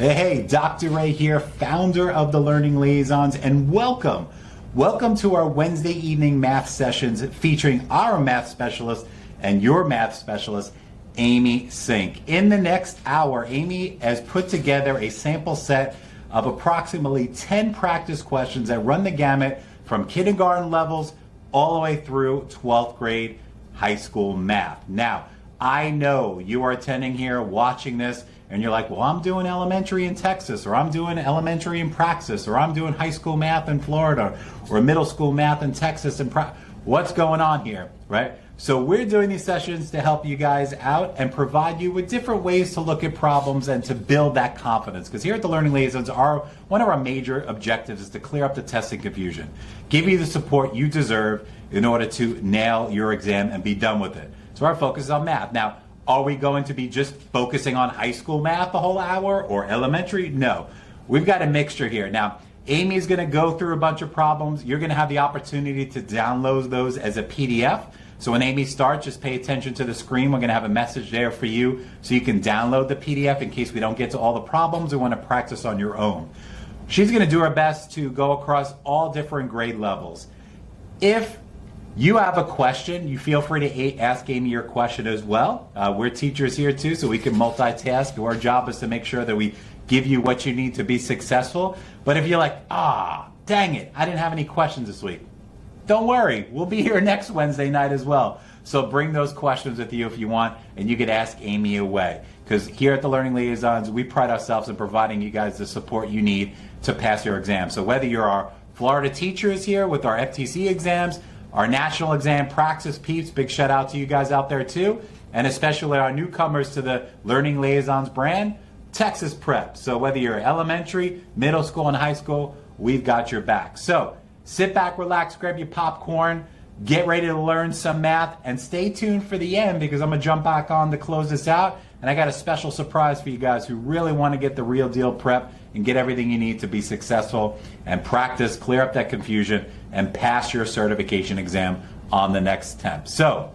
Hey, Dr. Ray here, founder of the Learning Liaisons, and welcome. Welcome to our Wednesday evening math sessions featuring our math specialist and your math specialist, Amy Sink. In the next hour, Amy has put together a sample set of approximately 10 practice questions that run the gamut from kindergarten levels all the way through 12th grade high school math. Now, I know you are attending here, watching this, and you're like, well, I'm doing elementary in Texas, or I'm doing elementary in Praxis, or I'm doing high school math in Florida, or middle school math in Texas. And what's going on here, right? So we're doing these sessions to help you guys out and provide you with different ways to look at problems and to build that confidence. Because here at the Learning Liaisons, one of our major objectives is to clear up the testing confusion, give you the support you deserve in order to nail your exam and be done with it. So our focus is on math. Now, are we going to be just focusing on high school math the whole hour or elementary? No. We've got a mixture here. Now, Amy's going to go through a bunch of problems. You're going to have the opportunity to download those as a PDF. So when Amy starts, just pay attention to the screen. We're going to have a message there for you so you can download the PDF in case we don't get to all the problems or want to practice on your own. She's going to do her best to go across all different grade levels. If you have a question, you feel free to ask Amy your question as well. We're teachers here too, so we can multitask. Our job is to make sure that we give you what you need to be successful. But if you're like, dang it, I didn't have any questions this week, don't worry. We'll be here next Wednesday night as well. So bring those questions with you if you want, and you could ask Amy away. Because here at the Learning Liaisons, we pride ourselves in providing you guys the support you need to pass your exam. So whether you're our Florida teachers here with our FTCE exams, our national exam, Praxis peeps, big shout out to you guys out there too, and especially our newcomers to the Learning Liaisons brand, TExES Prep. So whether you're elementary, middle school, and high school, we've got your back. So sit back, relax, grab your popcorn, get ready to learn some math, and stay tuned for the end because I'm going to jump back on to close this out, and I got a special surprise for you guys who really want to get the real deal prep and get everything you need to be successful and practice, clear up that confusion, and pass your certification exam on the next attempt. So,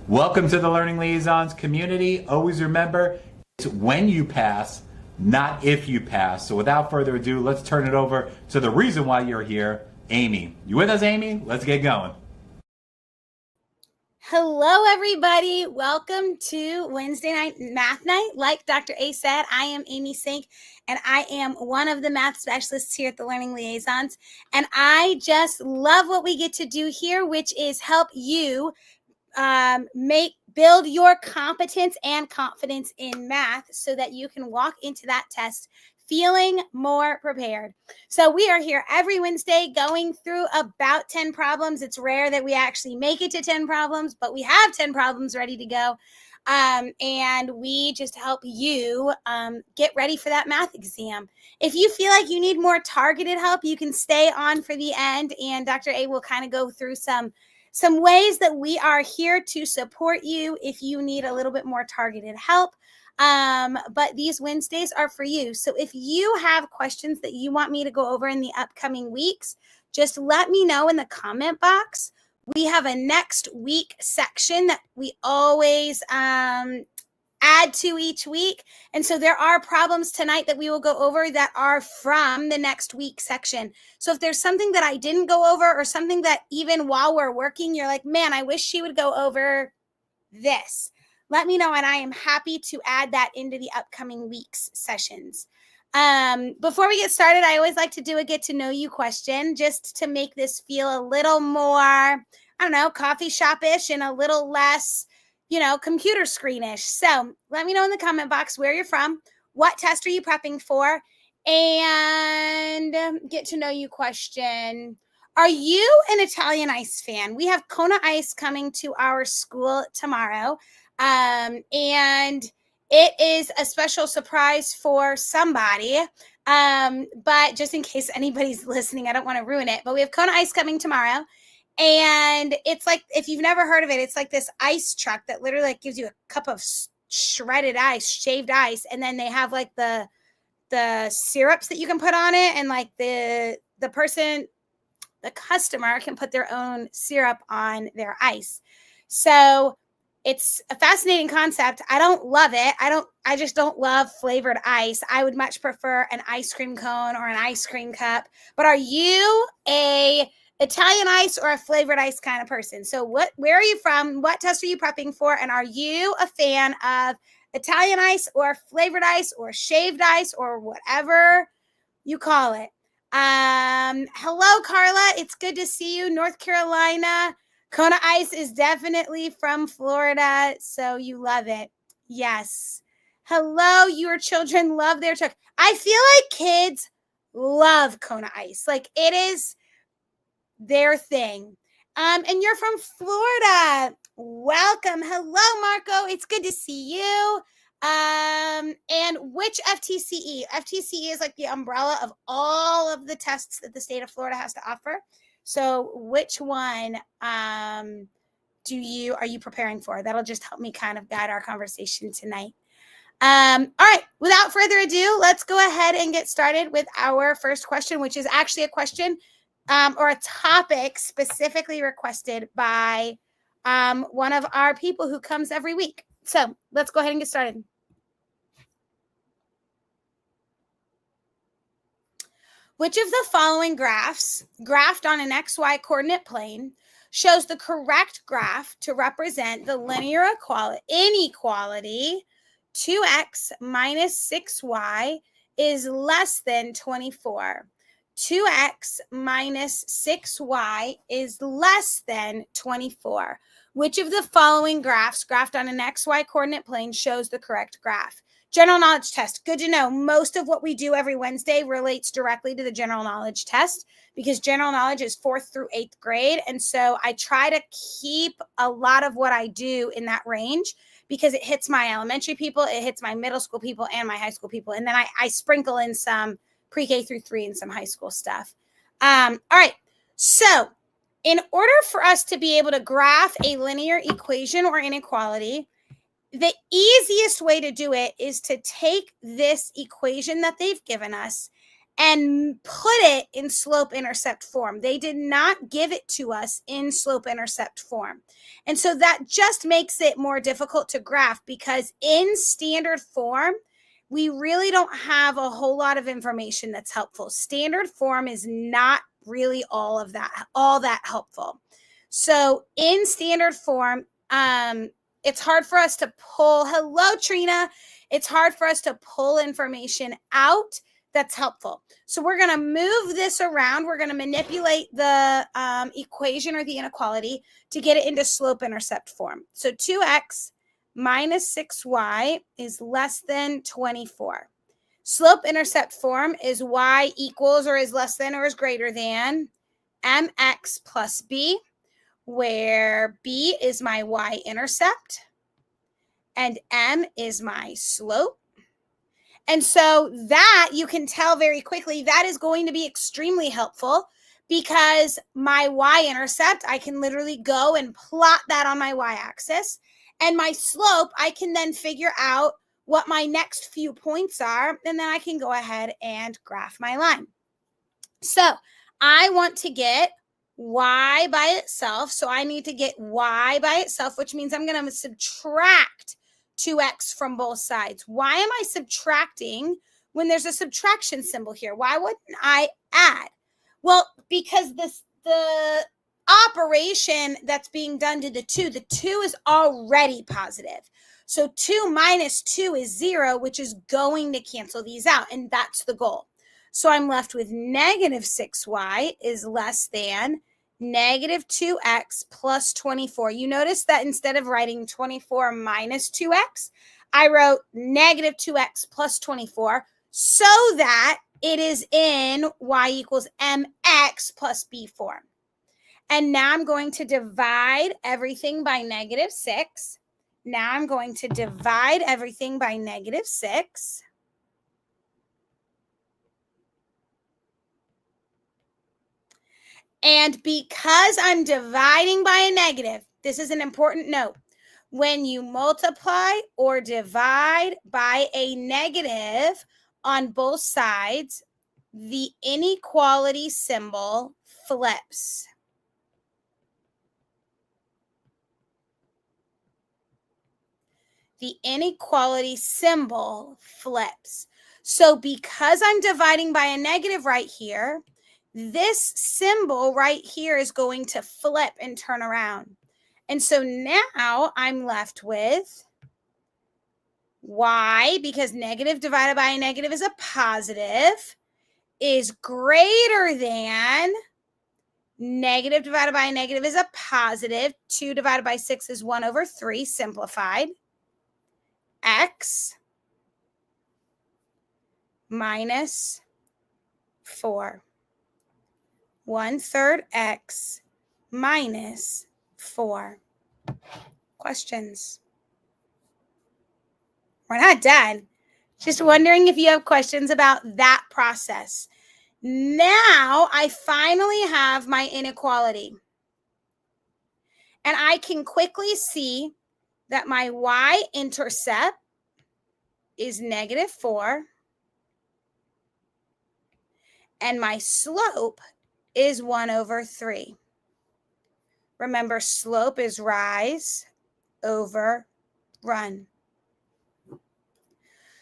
welcome to the Learning Liaisons community. Always remember, it's when you pass, not if you pass. So without further ado, let's turn it over to the reason why you're here, Amy. You with us, Amy? Let's get going. Hello, everybody. Welcome to Wednesday night math night. Like Dr. A said, I am Amy Sink, and I am one of the math specialists here at the Learning Liaisons. And I just love what we get to do here, which is help you build your competence and confidence in math so that you can walk into that test feeling more prepared. So we are here every Wednesday going through about 10 problems. It's rare that we actually make it to 10 problems, but we have 10 problems ready to go. And we just help you get ready for that math exam. If you feel like you need more targeted help, you can stay on for the end, and Dr. A will kind of go through some ways that we are here to support you if you need a little bit more targeted help. But these Wednesdays are for you. So if you have questions that you want me to go over in the upcoming weeks, just let me know in the comment box. We have a next week section that we always add to each week. And so there are problems tonight that we will go over that are from the next week section. So if there's something that I didn't go over or something that even while we're working, you're like, man, I wish she would go over this, let me know, and I am happy to add that into the upcoming week's sessions. Before we get started, I always like to do a get to know you question just to make this feel a little more, I don't know, coffee shop-ish and a little less, computer screenish. So let me know in the comment box where you're from, what test are you prepping for, and get to know you question. Are you an Italian ice fan? We have Kona Ice coming to our school tomorrow. And it is a special surprise for somebody. But just in case anybody's listening, I don't want to ruin it, but we have Kona Ice coming tomorrow. And it's like, if you've never heard of it, it's like this ice truck that literally gives you a cup of shredded ice, shaved ice. And then they have like the syrups that you can put on it. And like the customer can put their own syrup on their ice. So It's a fascinating concept. I don't love it. I just don't love flavored ice. I would much prefer an ice cream cone or an ice cream cup. But are you a Italian ice or a flavored ice kind of person? So where are you from? What test are you prepping for? And are you a fan of Italian ice or flavored ice or shaved ice or whatever you call it? Hello, Carla. It's good to see you. North Carolina. Kona Ice is definitely from Florida, so you love it. Yes. Hello, your children love their chocolate. I feel like kids love Kona Ice. Like it is their thing. And you're from Florida. Welcome. Hello, Marco. It's good to see you. And which FTCE? FTCE is like the umbrella of all of the tests that the state of Florida has to offer. So which one are you preparing for? That'll just help me kind of guide our conversation tonight. All right, without further ado, let's go ahead and get started with our first question, which is actually a question or a topic specifically requested by one of our people who comes every week. So let's go ahead and get started. Which of the following graphs, graphed on an XY coordinate plane, shows the correct graph to represent the linear inequality 2x minus 6y is less than 24? 2x minus 6y is less than 24. Which of the following graphs, graphed on an XY coordinate plane, shows the correct graph? General knowledge test. Good to know. Most of what we do every Wednesday relates directly to the general knowledge test because general knowledge is 4th through 8th grade. And so I try to keep a lot of what I do in that range because it hits my elementary people, it hits my middle school people, and my high school people. And then I sprinkle in some pre-K through 3 and some high school stuff. All right. So in order for us to be able to graph a linear equation or inequality, the easiest way to do it is to take this equation that they've given us and put it in slope-intercept form. They did not give it to us in slope-intercept form. And so that just makes it more difficult to graph because in standard form, we really don't have a whole lot of information that's helpful. Standard form is not really all that helpful. So in standard form, it's hard for us to pull, hello, Trina. It's hard for us to pull information out that's helpful. So we're going to move this around. We're going to manipulate the equation or the inequality to get it into slope-intercept form. So 2x minus 6y is less than 24. Slope-intercept form is y equals or is less than or is greater than mx plus b, where b is my y-intercept and m is my slope. And so that you can tell very quickly that is going to be extremely helpful because my y-intercept, I can literally go and plot that on my y-axis. And my slope, I can then figure out what my next few points are, and then I can go ahead and graph my line. So I want to get y by itself. So I need to get y by itself, which means I'm going to subtract 2x from both sides. Why am I subtracting when there's a subtraction symbol here? Why wouldn't I add? Well, because the operation that's being done to the 2 is already positive. So 2 minus 2 is 0, which is going to cancel these out, and that's the goal. So I'm left with negative 6y is less than negative 2x plus 24. You notice that instead of writing 24 minus 2x, I wrote negative 2x plus 24 so that it is in y equals mx plus b form. And now I'm going to divide everything by negative 6. Now I'm going to divide everything by negative 6. And because I'm dividing by a negative, this is an important note. When you multiply or divide by a negative on both sides, the inequality symbol flips. the inequality symbol flips. So because I'm dividing by a negative right here, this symbol right here is going to flip and turn around. And so now I'm left with y, because negative divided by a negative is a positive, is greater than negative divided by a negative is a positive. 2 divided by 6 is 1 over 3, simplified. X minus 4. 1/3 x minus 4. Questions? We're not done. Just wondering if you have questions about that process. Now I finally have my inequality. And I can quickly see that my y-intercept is -4. And my slope is 1 over 3. Remember, slope is rise over run.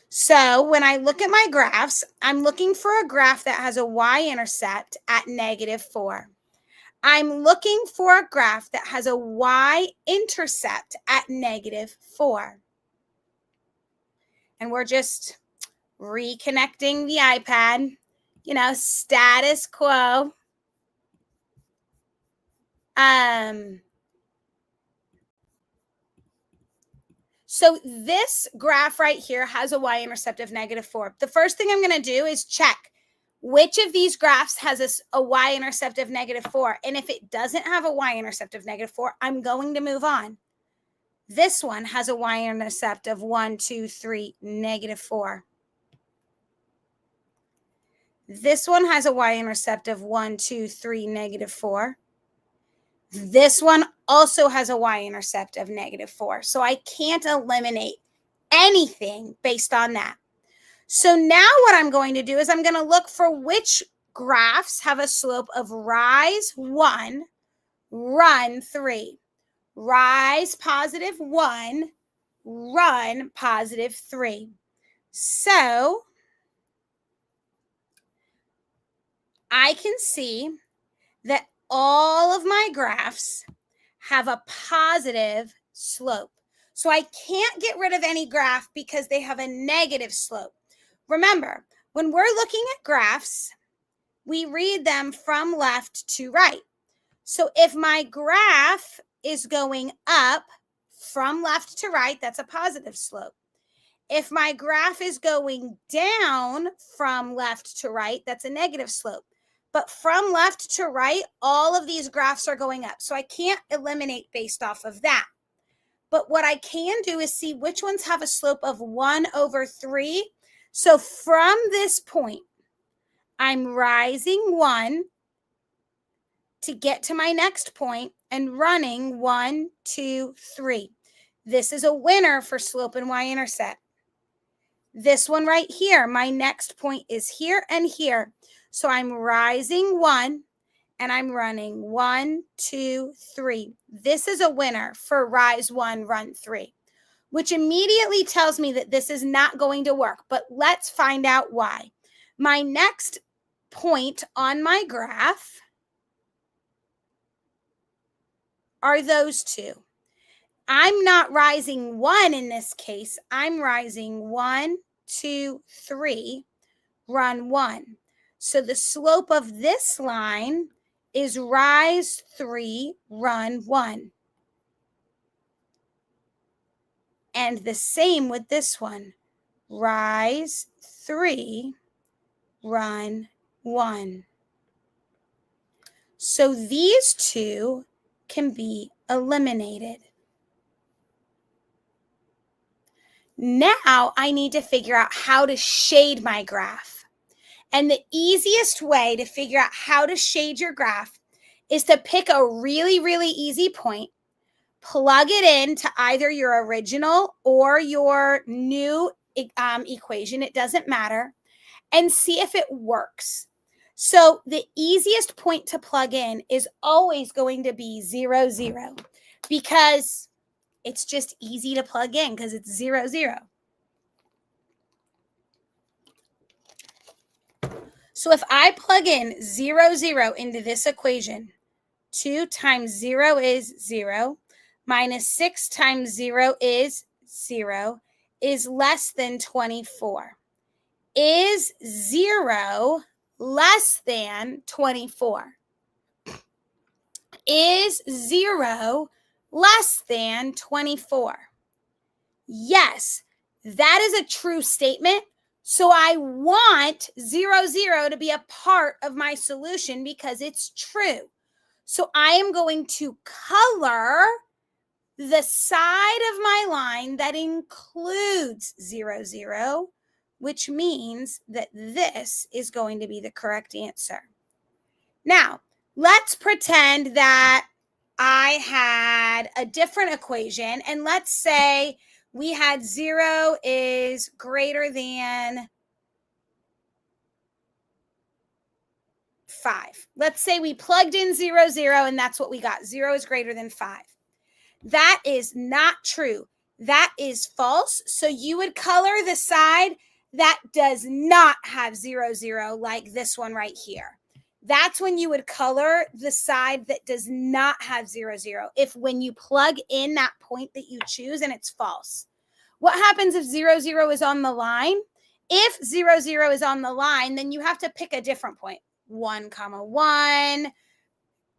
So when I look at my graphs, I'm looking for a graph that has a y-intercept at -4. I'm looking for a graph that has a y-intercept at -4. And we're just reconnecting the iPad, status quo. So this graph right here has a y-intercept of -4. The first thing I'm going to do is check which of these graphs has a y-intercept of -4. And if it doesn't have a y-intercept of -4, I'm going to move on. This one has a y-intercept of 1, 2, 3, -4. This one has a y-intercept of 1, 2, 3, -4. This one also has a y-intercept of -4. So I can't eliminate anything based on that. So now what I'm going to do is I'm going to look for which graphs have a slope of rise 1, run 3. Rise +1, run +3. So I can see that all of my graphs have a positive slope. So I can't get rid of any graph because they have a negative slope. Remember, when we're looking at graphs, we read them from left to right. So if my graph is going up from left to right, that's a positive slope. If my graph is going down from left to right, that's a negative slope. But from left to right, all of these graphs are going up. So I can't eliminate based off of that. But what I can do is see which ones have a slope of 1 over 3. So from this point, I'm rising 1 to get to my next point and running 1, 2, 3. This is a winner for slope and y-intercept. This one right here, my next point is here and here. So I'm rising 1 and I'm running 1, 2, 3. This is a winner for rise 1, run 3, which immediately tells me that this is not going to work. But let's find out why. My next point on my graph are those two. I'm not rising 1 in this case. I'm rising 1, 2, 3, run 1. So the slope of this line is rise 3, run 1. And the same with this one. Rise 3, run 1. So these two can be eliminated. Now I need to figure out how to shade my graph. And the easiest way to figure out how to shade your graph is to pick a really, really easy point, plug it into either your original or your new equation, it doesn't matter, and see if it works. So the easiest point to plug in is always going to be 0, 0, because It's just easy to plug in because it's 0, 0. So if I plug in 0, 0 into this equation, 2 times 0 is 0, minus 6 times 0 is 0, is less than 24. Is 0 less than 24? Is 0 less than 24? Yes, that is a true statement. So I want 0, 0 to be a part of my solution because it's true. So I am going to color the side of my line that includes 0, 0, which means that this is going to be the correct answer. Now, let's pretend that I had a different equation, and let's say we had 0 is greater than 5. Let's say we plugged in 0, 0, and that's what we got. 0 is greater than 5. That is not true. That is false. So you would color the side that does not have 0, 0, like this one right here. That's when you would color the side that does not have 0, 0. If when you plug in that point that you choose and it's false. What happens if 0, 0 is on the line? If 0, 0 is on the line, then you have to pick a different point. 1, 1,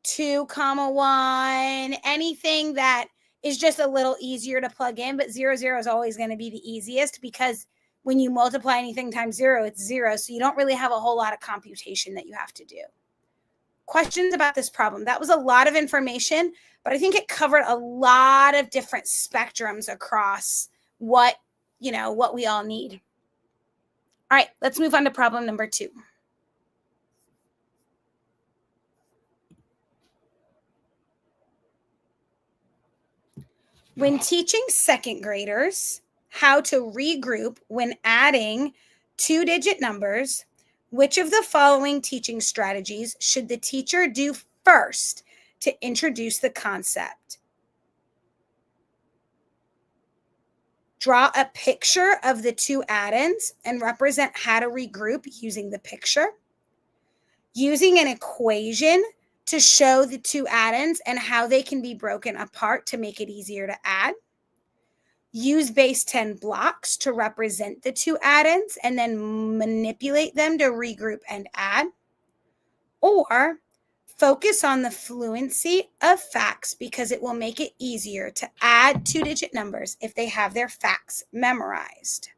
2, 1, anything that is just a little easier to plug in, but 0, 0 is always going to be the easiest because when you multiply anything times 0, it's 0. So you don't really have a whole lot of computation that you have to do. Questions about this problem? That was a lot of information, but I think it covered a lot of different spectrums across what we all need. All right, let's move on to problem number 2. When teaching second graders how to regroup when adding 2-digit numbers, which of the following teaching strategies should the teacher do first to introduce the concept? Draw a picture of the 2 addends and represent how to regroup using the picture. Using an equation to show the 2 addends and how they can be broken apart to make it easier to add. Use base 10 blocks to represent the 2 addends and then manipulate them to regroup and add. Or focus on the fluency of facts because it will make it easier to add 2-digit numbers if they have their facts memorized.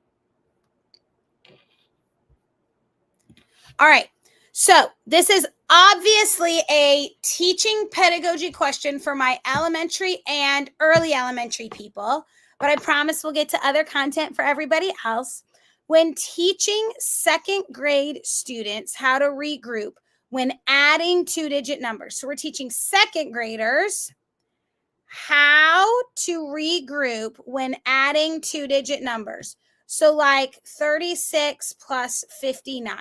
All right. So this is obviously a teaching pedagogy question for my elementary and early elementary people, but I promise we'll get to other content for everybody else. When teaching second grade students how to regroup when adding 2-digit numbers. So we're teaching second graders how to regroup when adding 2-digit numbers. So like 36 plus 59.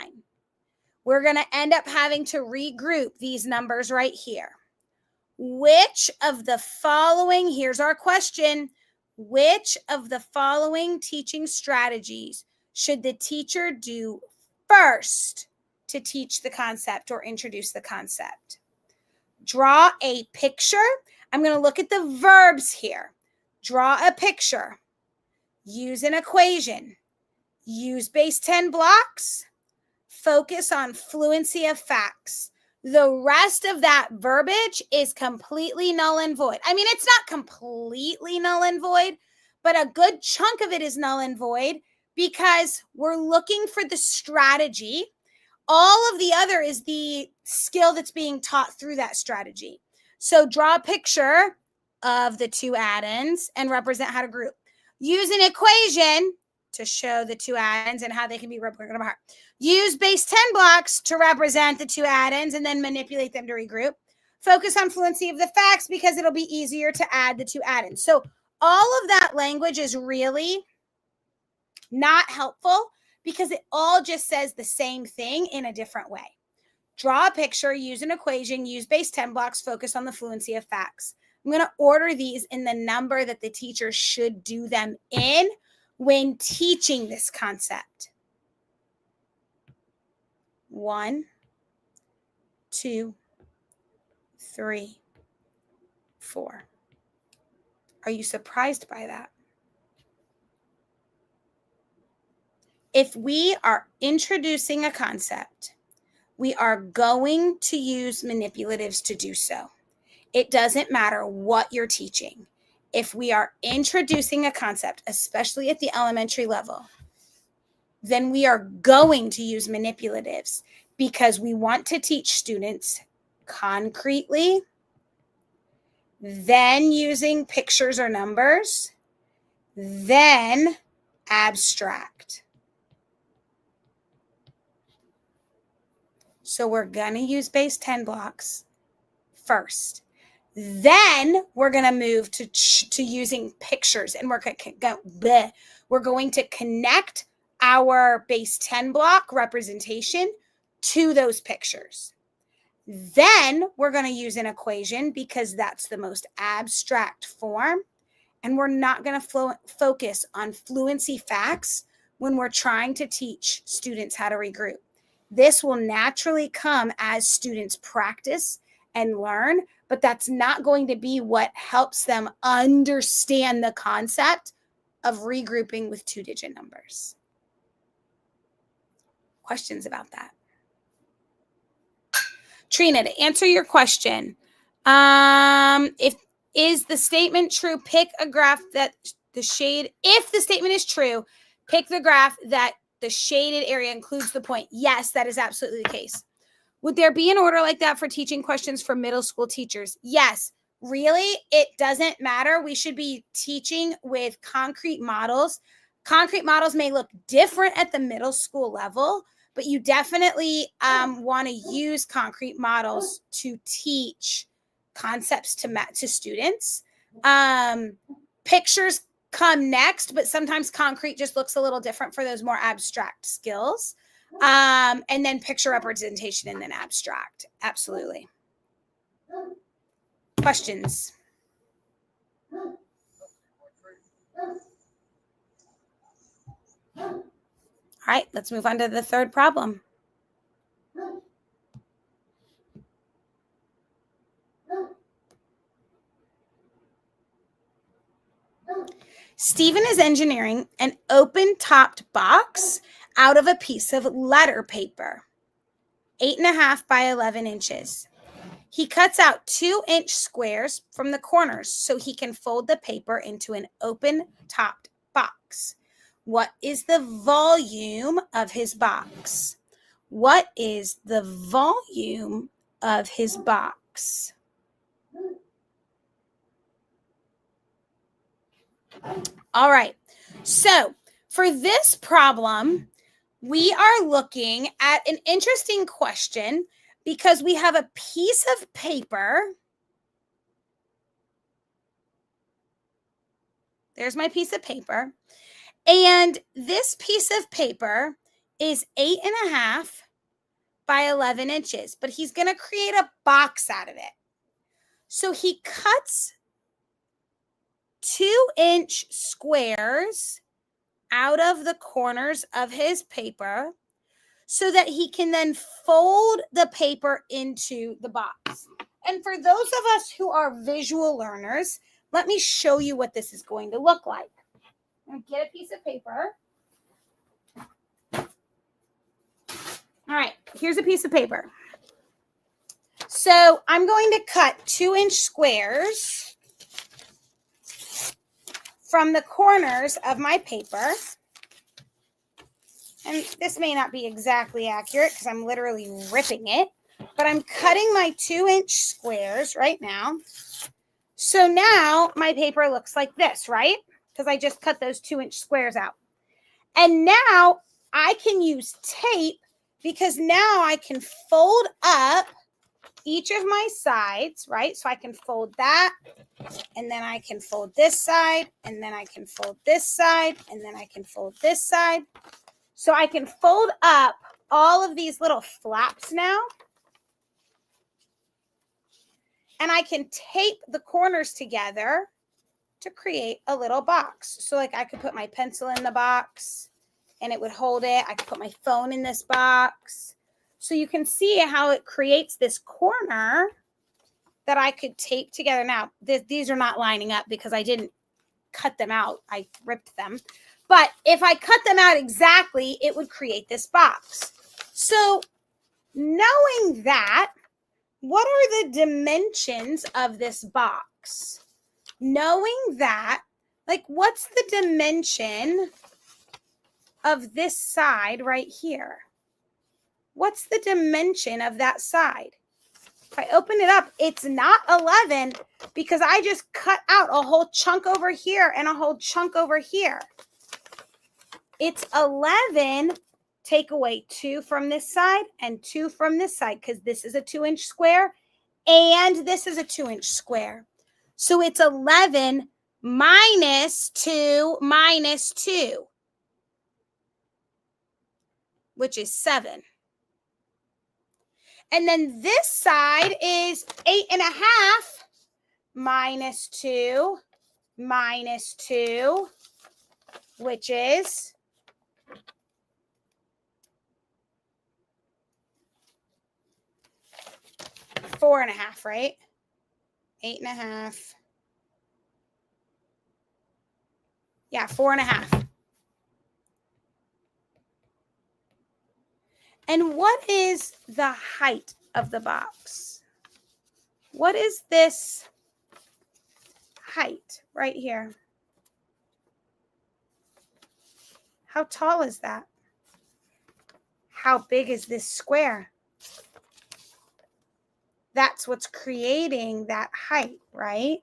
We're going to end up having to regroup these numbers right here. Which of the following, here's our question, which of the following teaching strategies should the teacher do first to teach the concept or introduce the concept? Draw a picture. I'm going to look at the verbs here. Draw a picture. Use an equation. Use base 10 blocks. Focus on fluency of facts. The rest of that verbiage is completely null and void. I mean, it's not completely null and void, but a good chunk of it is null and void because we're looking for the strategy. All of the other is the skill that's being taught through that strategy. So draw a picture of the 2 addends and represent how to group. Use an equation to show the 2 addends and how they can be broken apart. Use base 10 blocks to represent the 2 addends and then manipulate them to regroup. Focus on fluency of the facts because it'll be easier to add the 2 addends. So all of that language is really not helpful because it all just says the same thing in a different way. Draw a picture, use an equation, use base 10 blocks, focus on the fluency of facts. I'm going to order these in the number that the teacher should do them in when teaching this concept. 1, 2, 3, 4. Are you surprised by that? If we are introducing a concept, we are going to use manipulatives to do so. It doesn't matter what you're teaching. If we are introducing a concept, especially at the elementary level, then we are going to use manipulatives because we want to teach students concretely, then using pictures or numbers, then abstract. So we're going to use base 10 blocks first. Then we're going to move to using pictures, and we're going to connect our base 10 block representation to those pictures. Then we're going to use an equation because that's the most abstract form, and we're not going to focus on fluency facts when we're trying to teach students how to regroup. This will naturally come as students practice and learn, but that's not going to be what helps them understand the concept of regrouping with 2-digit numbers. Questions about that? Trina, to answer your question, if the statement true, pick a graph that if the statement is true, pick the graph that the shaded area includes the point. Yes, that is absolutely the case. Would there be an order like that for teaching questions for middle school teachers? Yes. Really, it doesn't matter. We should be teaching with concrete models. Concrete models may look different at the middle school level, but you definitely want to use concrete models to teach concepts to students. Pictures come next, but sometimes concrete just looks a little different for those more abstract skills. And then picture representation and then abstract. Absolutely. Questions? All right, let's move on to the third problem. Stephen is engineering an open-topped box out of a piece of letter paper, 8.5 by 11 inches. He cuts out 2-inch squares from the corners so he can fold the paper into an open-topped box. What is the volume of his box? What is the volume of his box? All right, so for this problem, we are looking at an interesting question because we have a piece of paper. There's my piece of paper. And this piece of paper is 8.5 by 11 inches, but he's going to create a box out of it. So he cuts 2-inch squares out of the corners of his paper so that he can then fold the paper into the box. And for those of us who are visual learners, let me show you what this is going to look like. I'm going to get a piece of paper. All right, here's a piece of paper. So I'm going to cut 2-inch squares from the corners of my paper. And this may not be exactly accurate because I'm literally ripping it, but I'm cutting my 2-inch squares right now. So now my paper looks like this, right? Because I just cut those 2-inch squares out. And now I can use tape because now I can fold up each of my sides, right? So I can fold that, and then I can fold this side, and then I can fold this side, and then I can fold this side. So I can fold up all of these little flaps now. and I can tape the corners together to create a little box. So like I could put my pencil in the box and it would hold it. I could put my phone in this box. So you can see how it creates this corner that I could tape together. Now, these are not lining up because I didn't cut them out. I ripped them. But if I cut them out exactly, it would create this box. So knowing that, what are the dimensions of this box? Knowing that, like, what's the dimension of this side right here? What's the dimension of that side? If I open it up, it's not 11 because I just cut out a whole chunk over here and a whole chunk over here. It's 11, take away 2 from this side and 2 from this side because this is a 2-inch square and this is a 2-inch square. So it's 11 minus 2, which is 7. And then this side is 8.5 minus 2, which is 4.5, right? 8.5. Yeah, 4.5. And what is the height of the box? What is this height right here? How tall is that? How big is this square? That's what's creating that height, right?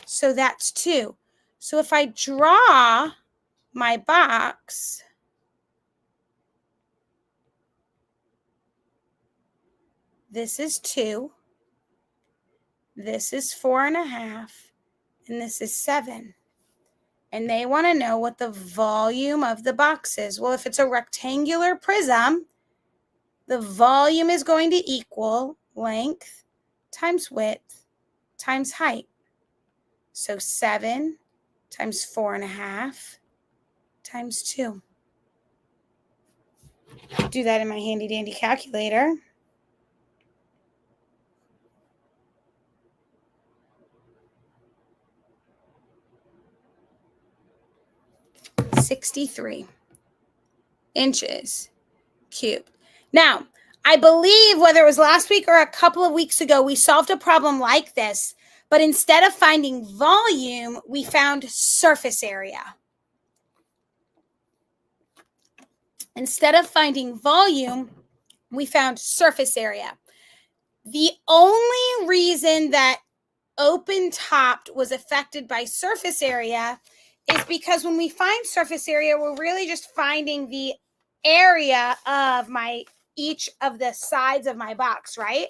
So that's 2. So if I draw my box, this is 2, this is 4.5, and this is 7. And they want to know what the volume of the box is. Well, if it's a rectangular prism, the volume is going to equal length times width times height. So 7 times 4.5 times 2. Do that in my handy dandy calculator. (63 inches cubed). Now, I believe whether it was last week or a couple of weeks ago, we solved a problem like this, but instead of finding volume, we found surface area. Instead of finding volume, we found surface area. The only reason that open-topped was affected by surface area is because when we find surface area, we're really just finding the area of each of the sides of my box, right?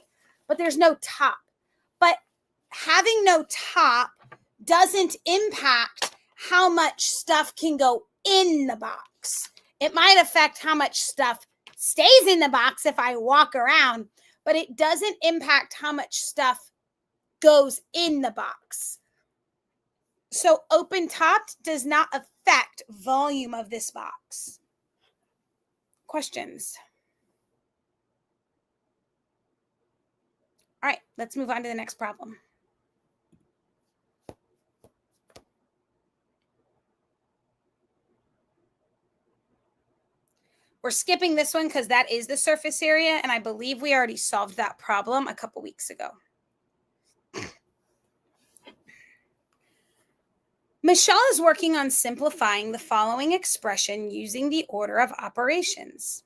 But there's no top. But having no top doesn't impact how much stuff can go in the box. It might affect how much stuff stays in the box if I walk around, but it doesn't impact how much stuff goes in the box. So open-topped does not affect volume of this box. Questions? All right, let's move on to the next problem. We're skipping this one because that is the surface area, and I believe we already solved that problem a couple weeks ago. Michelle is working on simplifying the following expression using the order of operations.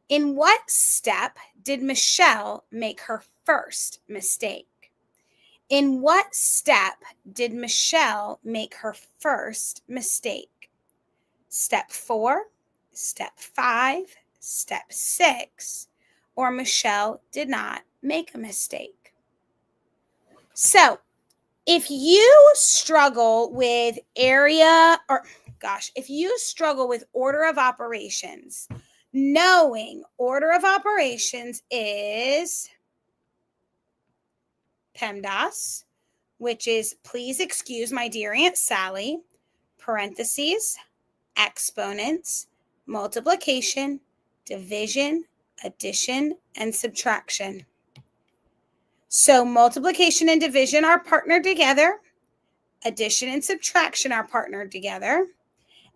In what step did Michelle make her first mistake? In what step did Michelle make her first mistake? Step 4, step 5, step 6, or Michelle did not make a mistake. So, if you struggle with if you struggle with order of operations, knowing order of operations is PEMDAS, which is please excuse my dear Aunt Sally, parentheses, exponents, multiplication, division, addition, and subtraction. So multiplication and division are partnered together. Addition and subtraction are partnered together.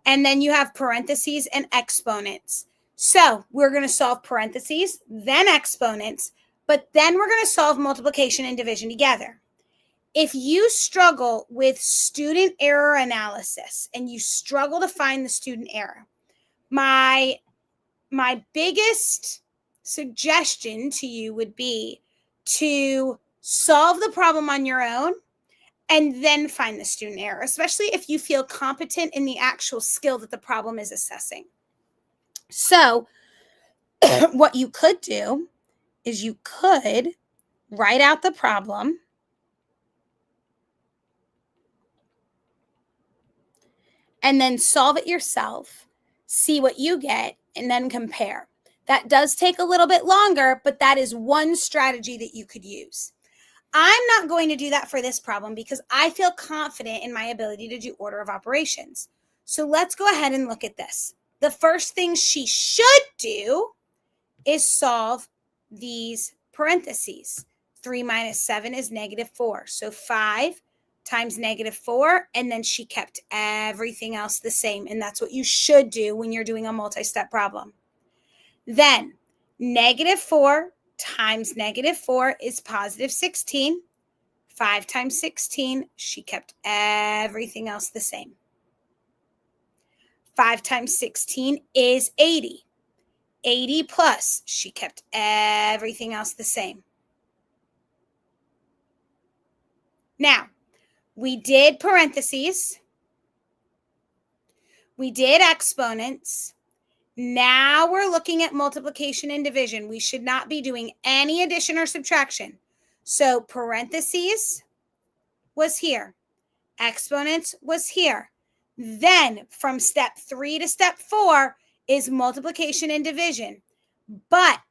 And then you have parentheses and exponents. So we're going to solve parentheses, then exponents, but then we're going to solve multiplication and division together. If you struggle with student error analysis and you struggle to find the student error, my biggest suggestion to you would be to solve the problem on your own and then find the student error, especially if you feel competent in the actual skill that the problem is assessing. So what you could do is you could write out the problem and then solve it yourself, see what you get, and then compare. That does take a little bit longer, but that is one strategy that you could use. I'm not going to do that for this problem because I feel confident in my ability to do order of operations. So let's go ahead and look at this. The first thing she should do is solve these parentheses. 3 minus 7 is -4. So 5 times -4, and then she kept everything else the same. And that's what you should do when you're doing a multi-step problem. Then -4 times -4 is +16. 5 times 16, she kept everything else the same. 5 times 16 is 80. 80 plus, she kept everything else the same. Now, we did parentheses. We did exponents. Now we're looking at multiplication and division. We should not be doing any addition or subtraction. So parentheses was here. Exponents was here. Then from step 3 to step 4 is multiplication and division. But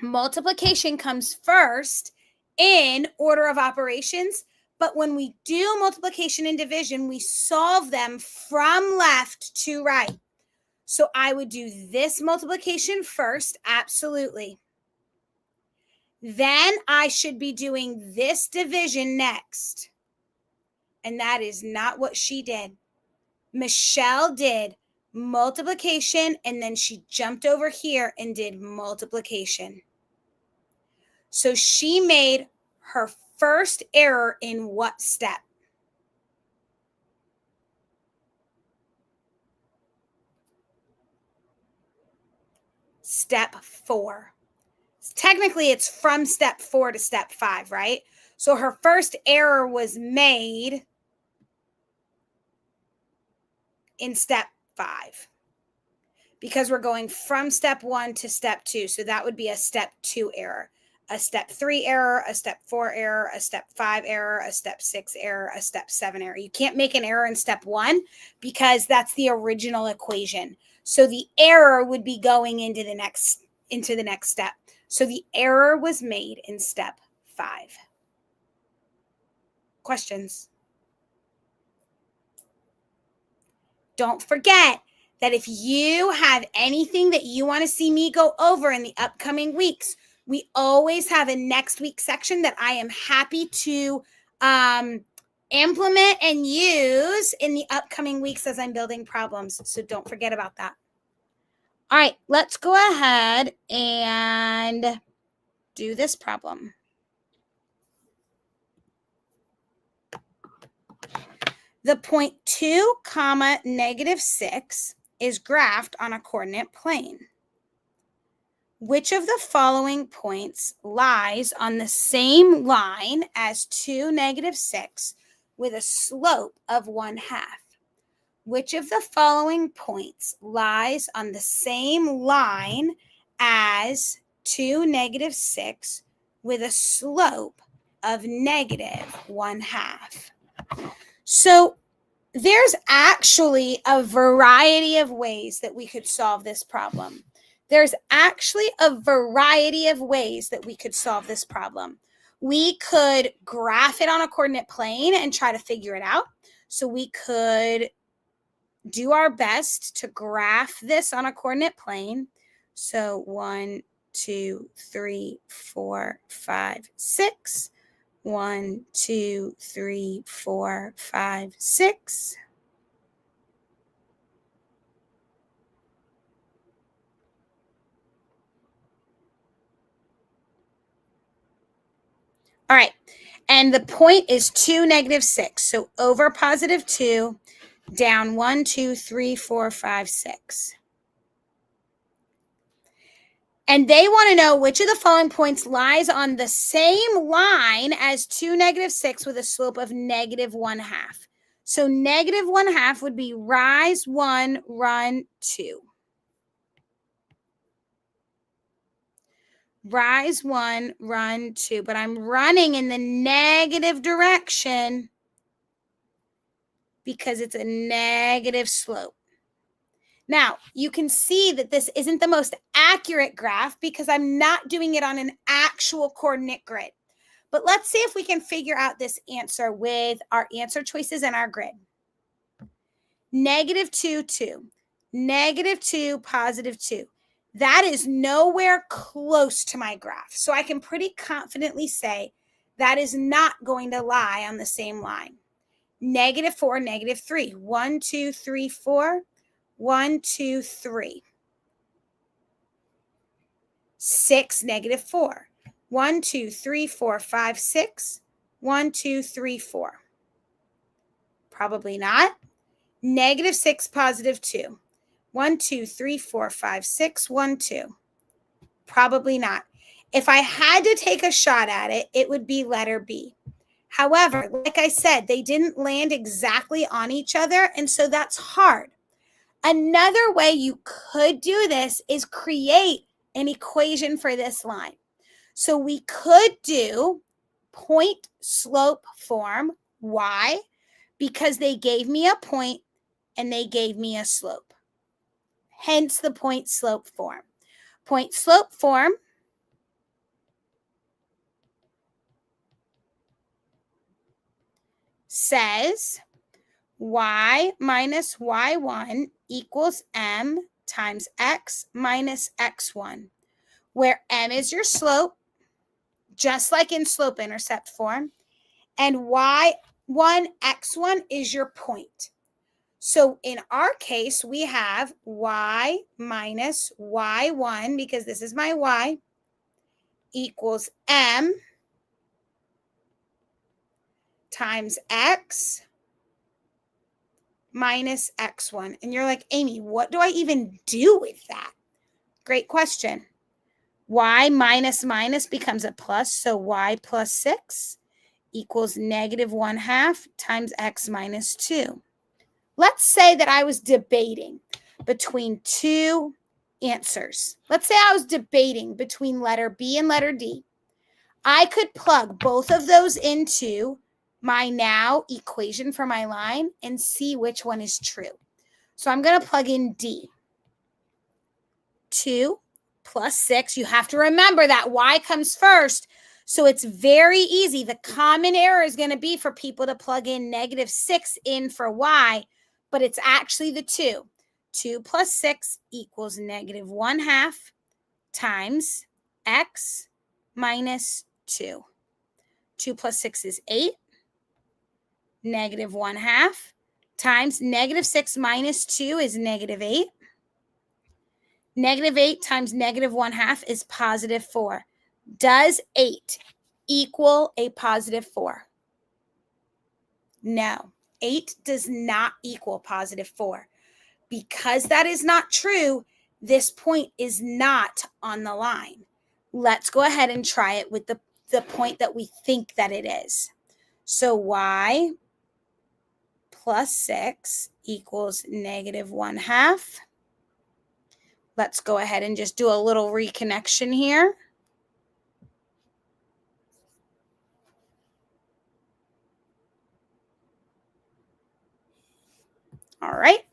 multiplication comes first in order of operations. But when we do multiplication and division, we solve them from left to right. So I would do this multiplication first, absolutely. Then I should be doing this division next. And that is not what she did. Michelle did multiplication, and then she jumped over here and did multiplication. So she made her first error in what step? Step 4. Technically, it's from step 4 to step 5, right? So her first error was made in step 5 because we're going from step 1 to step 2. So that would be a step 2 error, a step 3 error, a step 4 error, a step 5 error, a step 6 error, a step 7 error. You can't make an error in step 1 because that's the original equation. So the error would be going into the next step. So the error was made in step 5. Questions? Don't forget that if you have anything that you want to see me go over in the upcoming weeks, we always have a next week section that I am happy to implement and use in the upcoming weeks as I'm building problems. So don't forget about that. All right, let's go ahead and do this problem. The point 2, -6 is graphed on a coordinate plane. Which of the following points lies on the same line as 2, -6 with a slope of 1/2? Which of the following points lies on the same line as 2, -6 with a slope of -1/2? So there's actually a variety of ways that we could solve this problem. We could graph it on a coordinate plane and try to figure it out. So we could do our best to graph this on a coordinate plane. So 1, 2, 3, 4, 5, 6. 1, 2, 3, 4, 5, 6. All right. And the point is 2, -6. So over +2, down 1, 2, 3, 4, 5, 6. And they want to know which of the following points lies on the same line as 2, -6 with a slope of -1/2. So -1/2 would be rise 1, run 2. Rise 1, run 2. But I'm running in the negative direction because it's a negative slope. Now, you can see that this isn't the most accurate graph because I'm not doing it on an actual coordinate grid. But let's see if we can figure out this answer with our answer choices and our grid. -2, 2. -2, +2. That is nowhere close to my graph. So I can pretty confidently say that is not going to lie on the same line. -4, -3. 1, 2, 3, 4. 1, 2, 3. 6, -4. 1, 2, 3, 4, 5, 6. 1, 2, 3, 4. Probably not. -6, +2. 1, 2, 3, 4, 5, 6. 1, 2. Probably not. If I had to take a shot at it, it would be letter B. However, like I said, they didn't land exactly on each other, and so that's hard. Another way you could do this is create an equation for this line. So we could do point slope form, y, because they gave me a point and they gave me a slope. Hence the point slope form. Point slope form says y minus y1 equals m times x minus x1, where m is your slope, just like in slope-intercept form, and y1, x1 is your point. So in our case, we have y minus y1, because this is my y, equals m times x minus x1. And you're like, Amy, what do I even do with that? Great question. Y minus minus becomes a plus, so y plus 6 equals -1/2 times x minus 2. Let's say that I was debating between two answers. Let's say I was debating between letter B and letter D. I could plug both of those into my now equation for my line and see which one is true. So I'm going to plug in D. 2 plus 6. You have to remember that y comes first. So it's very easy. The common error is going to be for people to plug in -6 in for y, but it's actually the 2. 2 plus 6 equals -1/2 times x minus 2. 2 plus 6 is 8. -1/2 times -6 minus 2 is -8. -8 times -1/2 is +4. Does 8 equal a +4? No, 8 does not equal +4. Because that is not true, this point is not on the line. Let's go ahead and try it with the point that we think that it is. So y plus 6 equals -1/2. Let's go ahead and just do a little reconnection here. All right.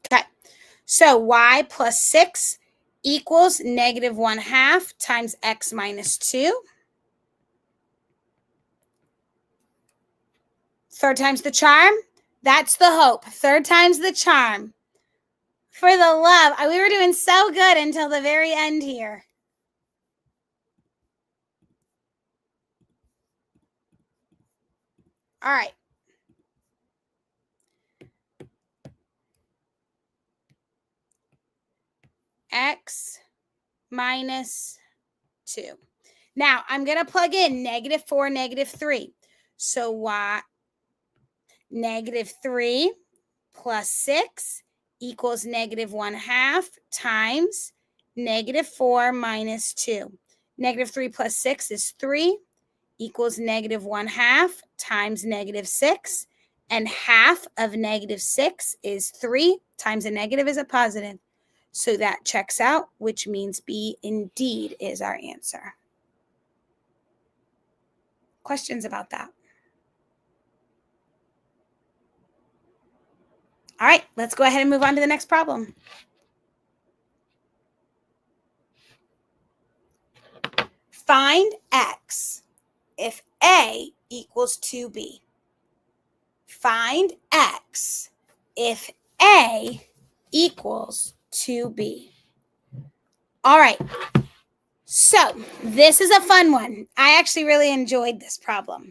Okay. So y plus 6 equals negative 1/2 times x minus 2. Third time's the charm. That's the hope. Third time's the charm. For the love. We were doing so good until the very end here. All right. X minus 2. Now, I'm going to plug in negative 4, negative 3. So y, negative 3 plus 6 equals negative 1/2 times negative 4 minus 2. Negative 3 plus 6 is 3 equals negative 1/2 times negative 6. And half of negative 6 is 3 times a negative is a positive. So that checks out, which means B indeed is our answer. Questions about that? All right, let's go ahead and move on to the next problem. Find x if A equals 2B. Find x if A equals 2B. All right, so this is a fun one. I actually really enjoyed this problem.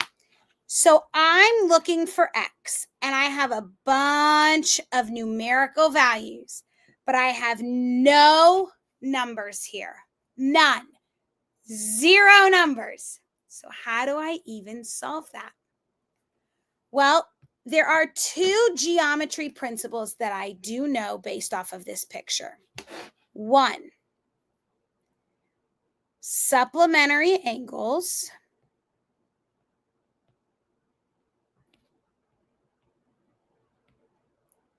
So I'm looking for x, and I have a bunch of numerical values, but I have no numbers here. None. 0 numbers. So how do I even solve that? Well, there are 2 geometry principles that I do know based off of this picture. 1, supplementary angles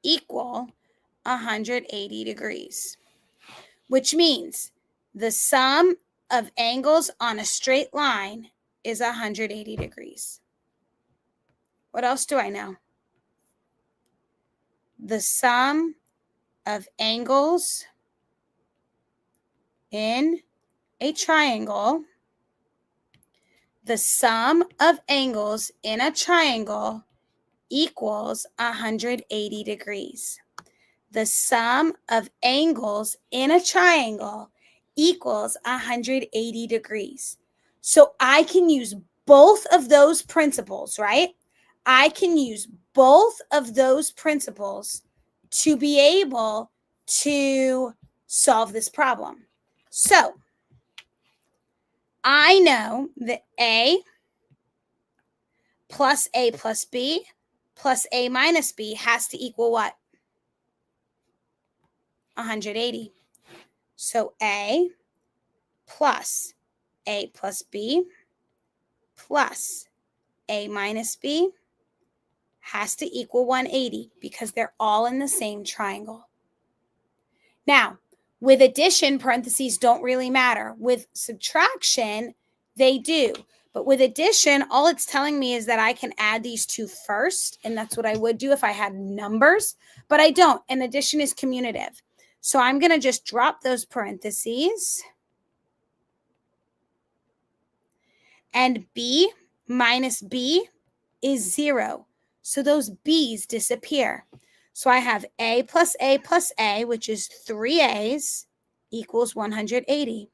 equal 180 degrees, which means the sum of angles on a straight line is 180 degrees. What else do I know? The sum of angles in a triangle, the sum of angles in a triangle equals 180 degrees. The sum of angles in a triangle equals 180 degrees. So I can use both of those principles, right? I can use both of those principles to be able to solve this problem. So I know that A plus A plus B plus A minus B has to equal what? 180. So A plus A plus B plus A minus B has to equal 180 because they're all in the same triangle. Now, with addition, parentheses don't really matter. With subtraction, they do. But with addition, all it's telling me is that I can add these 2 first, and that's what I would do if I had numbers, but I don't, and addition is commutative. So I'm going to just drop those parentheses, and B minus B is 0. So those B's disappear. So I have A plus A plus A, which is 3 A's, equals 180.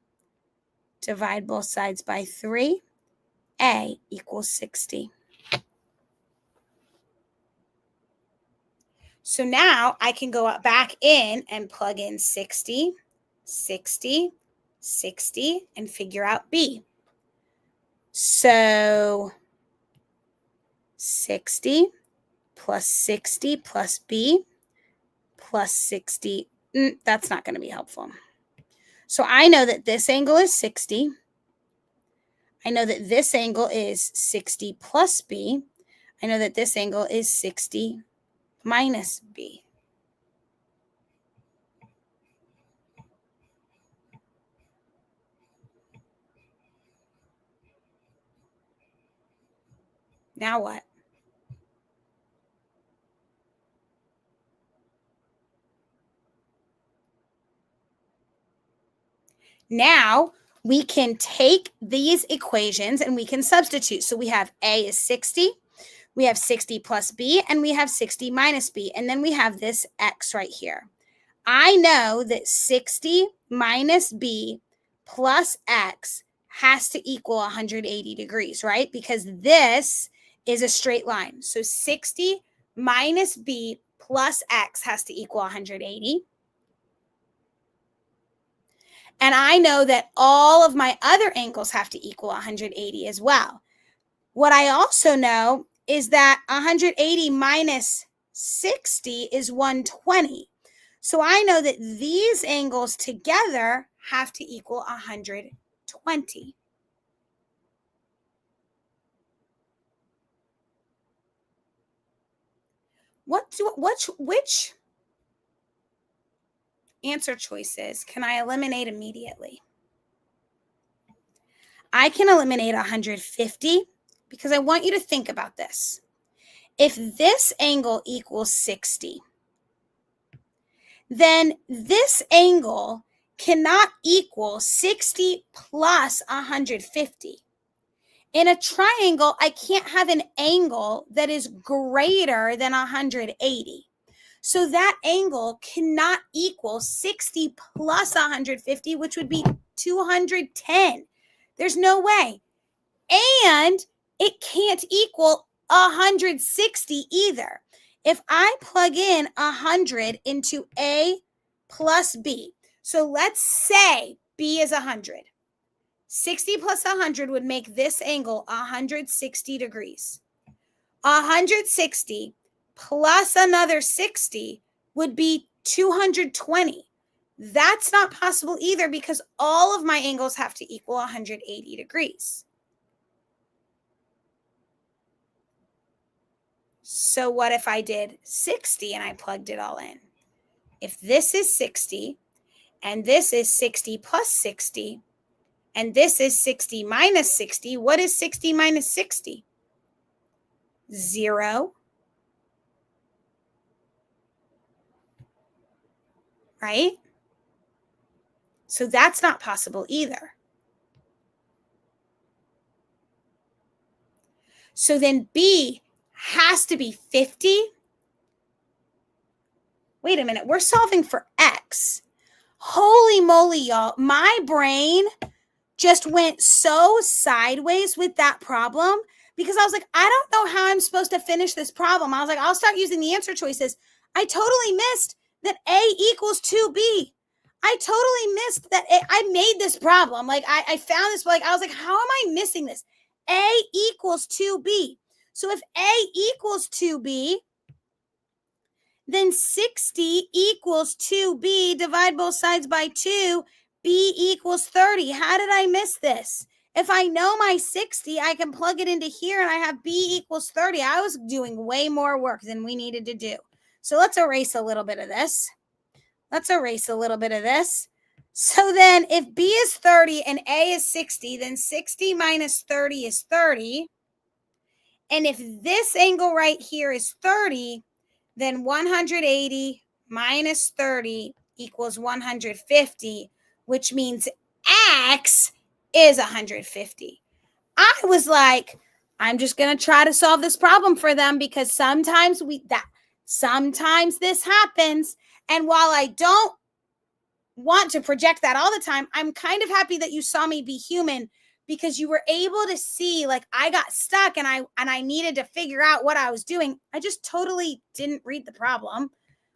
Divide both sides by 3. A equals 60. So now I can go back in and plug in 60, 60, 60, and figure out B. So 60 plus 60 plus B plus 60. That's not going to be helpful. So I know that this angle is 60. I know that this angle is 60 plus B. I know that this angle is 60 minus B. Now what? Now we can take these equations and we can substitute. So we have A is 60, we have 60 plus B, and we have 60 minus B. And then we have this X right here. I know that 60 minus B plus X has to equal 180 degrees, right? Because this is a straight line. So 60 minus B plus X has to equal 180. And I know that all of my other angles have to equal 180 as well. What I also know is that 180 minus 60 is 120. So I know that these angles together have to equal 120. Which answer choices can I eliminate immediately? I can eliminate 150 because I want you to think about this. If this angle equals 60, then this angle cannot equal 60 plus 150. In a triangle, I can't have an angle that is greater than 180. So that angle cannot equal 60 plus 150, which would be 210. There's no way. And it can't equal 160 either. If I plug in 100 into A plus B, so let's say B is 100. 60 plus 100 would make this angle 160 degrees. 160 plus another 60 would be 220. That's not possible either because all of my angles have to equal 180 degrees. So what if I did 60 and I plugged it all in? If this is 60 and this is 60 plus 60 and this is 60 minus 60, what is 60 minus 60? 0. Right? So that's not possible either. So then B has to be 50. Wait a minute, we're solving for X. Holy moly, y'all. My brain just went so sideways with that problem because I was like, I don't know how I'm supposed to finish this problem. I was like, I'll start using the answer choices. I totally missed that A equals 2B. I totally missed that I made this problem. Like I found this, like I was like, how am I missing this? A equals 2B. So if A equals 2B, then 60 equals 2B, divide both sides by 2, B equals 30. How did I miss this? If I know my 60, I can plug it into here and I have B equals 30. I was doing way more work than we needed to do. So let's erase a little bit of this. So then if B is 30 and A is 60, then 60 minus 30 is 30. And if this angle right here is 30, then 180 minus 30 equals 150, which means X is 150. I was like, I'm just going to try to solve this problem for them because sometimes this happens. And while I don't want to project that all the time, I'm kind of happy that you saw me be human because you were able to see, like, I got stuck and I needed to figure out what I was doing. I just totally didn't read the problem,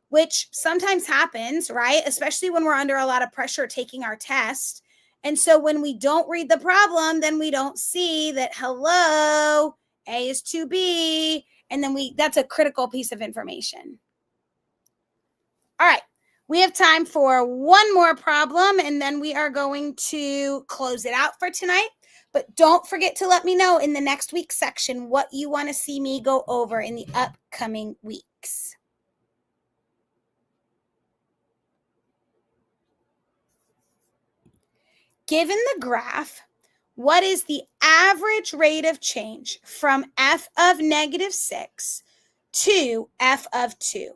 which sometimes happens, right? Especially when we're under a lot of pressure taking our test. And so when we don't read the problem, then we don't see that, hello, A is 2B. And then that's a critical piece of information. All right. We have time for one more problem, and then we are going to close it out for tonight. But don't forget to let me know in the next week's section what you want to see me go over in the upcoming weeks. Given the graph, what is the average rate of change from f of negative 6 to f of 2?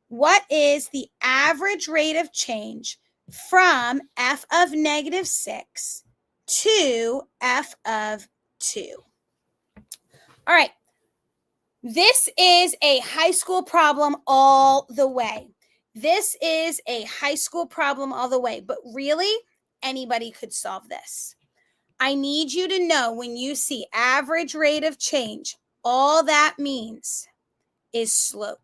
What is the average rate of change from f of negative 6 to f of 2. All right. This is a high school problem all the way. This is a high school problem all the way, but really anybody could solve this. I need you to know when you see average rate of change, all that means is slope.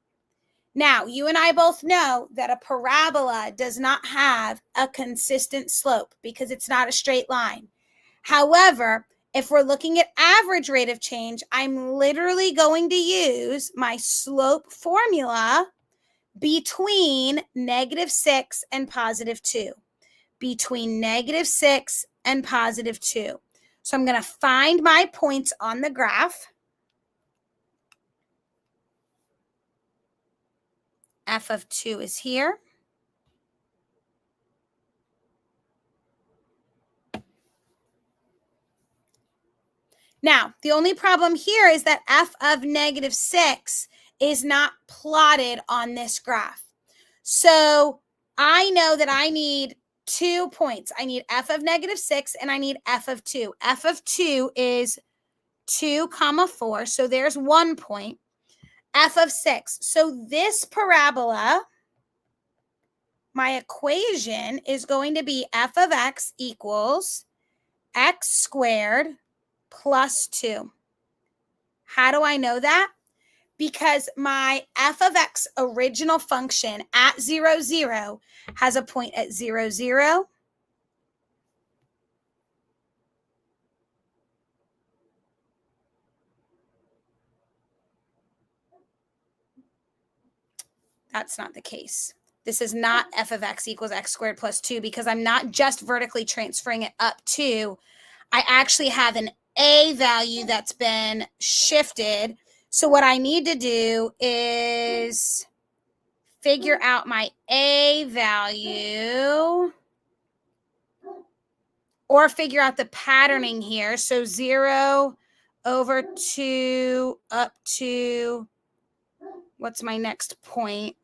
Now, you and I both know that a parabola does not have a consistent slope because it's not a straight line. However, if we're looking at average rate of change, I'm literally going to use my slope formula between negative 6 and positive 2. Between negative 6 and positive 2. So I'm going to find my points on the graph. F of 2 is here. Now, the only problem here is that f of negative 6 is not plotted on this graph. So I know that I need 2 points. I need f of negative 6 and I need f of 2. F of 2 is 2, 4. So there's 1 point. F of 6. So this parabola, my equation is going to be f of x equals x squared plus 2. How do I know that? Because my f of x original function at 0, 0 has a point at 0, 0. That's not the case. This is not f of x equals x squared plus 2 because I'm not just vertically transferring it up 2. I actually have an a value that's been shifted. So what I need to do is figure out my a value or figure out the patterning here. So 0 over 2 up to, what's my next point?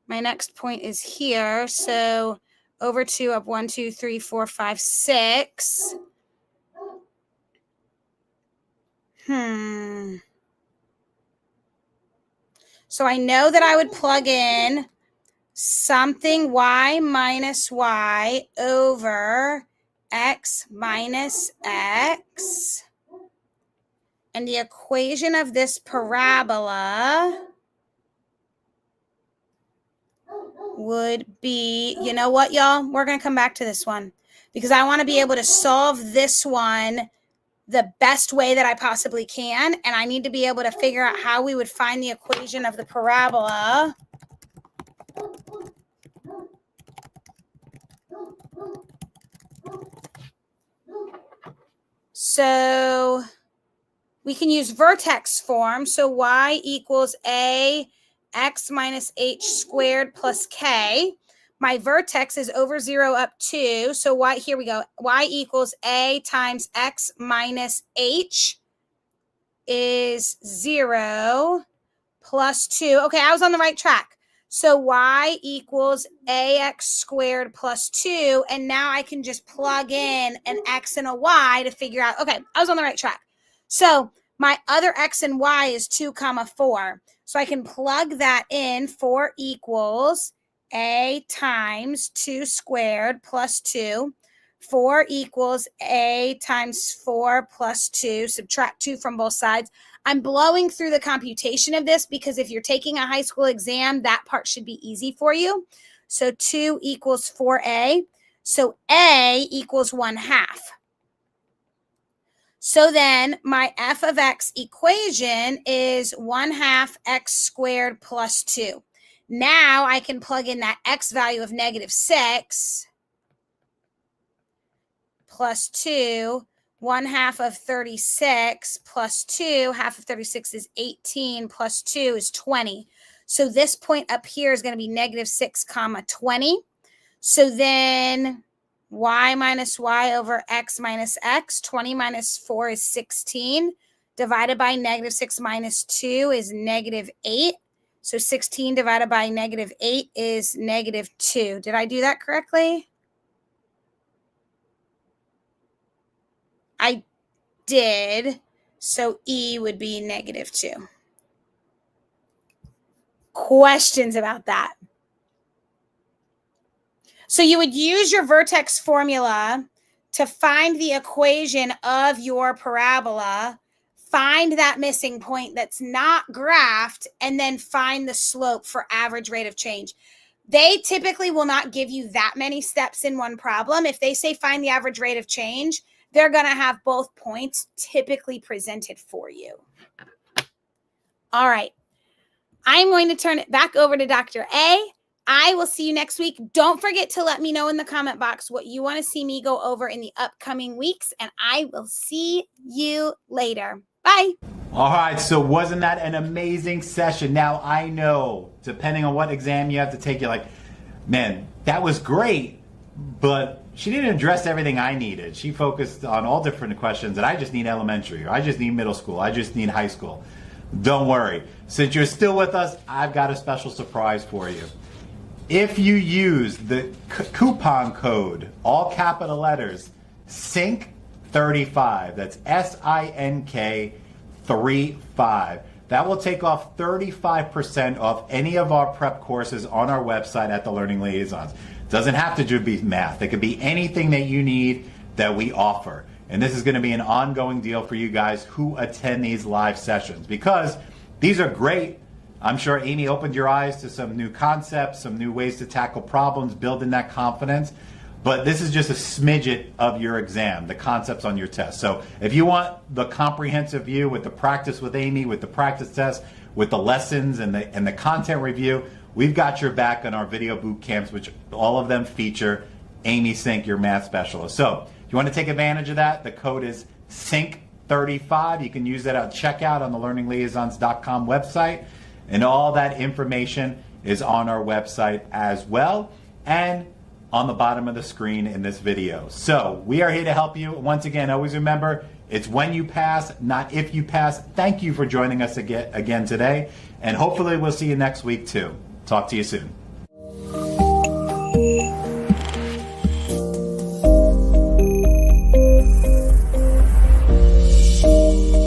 My next point is here. So over 2 up 1, 2, 3, 4, 5, 6. So I know that I would plug in something y minus y over x minus x. And the equation of this parabola would be, you know what, y'all? We're going to come back to this one because I want to be able to solve this one the best way that I possibly can. And I need to be able to figure out how we would find the equation of the parabola. So we can use vertex form. So y equals a x minus h squared plus k. My vertex is over 0 up 2. So y, here we go. Y equals a times x minus h is 0 plus 2. Okay, I was on the right track. So y equals ax squared plus 2. And now I can just plug in an x and a y to figure out. Okay, I was on the right track. So my other x and y is 2, 4. So I can plug that in. 4 equals a times 2 squared plus 2. 4 equals a times 4 plus 2. Subtract 2 from both sides. I'm blowing through the computation of this because if you're taking a high school exam, that part should be easy for you. So 2 equals 4a. So a equals 1/2. So then my f of x equation is 1/2 x squared plus 2. Now I can plug in that x value of negative 6 plus 2. 1/2 of 36 plus 2. Half of 36 is 18 plus 2 is 20. So this point up here is going to be negative 6, 20. So then y minus y over x minus x. 20 minus 4 is 16. Divided by negative 6 minus 2 is negative 8. So 16 divided by negative 8 is negative 2. Did I do that correctly? I did. So E would be negative 2. Questions about that? So you would use your vertex formula to find the equation of your parabola, find that missing point that's not graphed, and then find the slope for average rate of change. They typically will not give you that many steps in one problem. If they say find the average rate of change, they're going to have both points typically presented for you. All right. I'm going to turn it back over to Dr. A. I will see you next week. Don't forget to let me know in the comment box what you want to see me go over in the upcoming weeks, and I will see you later. Bye. All right, so wasn't that an amazing session? Now, I know, depending on what exam you have to take, you're like, man, that was great, but she didn't address everything I needed. She focused on all different questions, and I just need elementary, or I just need middle school, I just need high school. Don't worry. Since you're still with us, I've got a special surprise for you. If you use the coupon code, all capital letters, SINK35, that's SINK 35, that will take off 35% off any of our prep courses on our website at the Learning Liaisons. It doesn't have to just be math. It could be anything that you need that we offer. And this is going to be an ongoing deal for you guys who attend these live sessions, because these are great. I'm sure Amy opened your eyes to some new concepts, some new ways to tackle problems, building that confidence. But this is just a smidget of your exam, the concepts on your test. So if you want the comprehensive view with the practice with Amy, with the practice test, with the lessons and the content review, we've got your back on our video boot camps, which all of them feature Amy Sink, your math specialist. So if you want to take advantage of that, the code is SINK35. You can use that at checkout on the learningliaisons.com website. And all that information is on our website as well, and on the bottom of the screen in this video. So we are here to help you. Once again, always remember, it's when you pass, not if you pass. Thank you for joining us again today, and hopefully we'll see you next week too. Talk to you soon.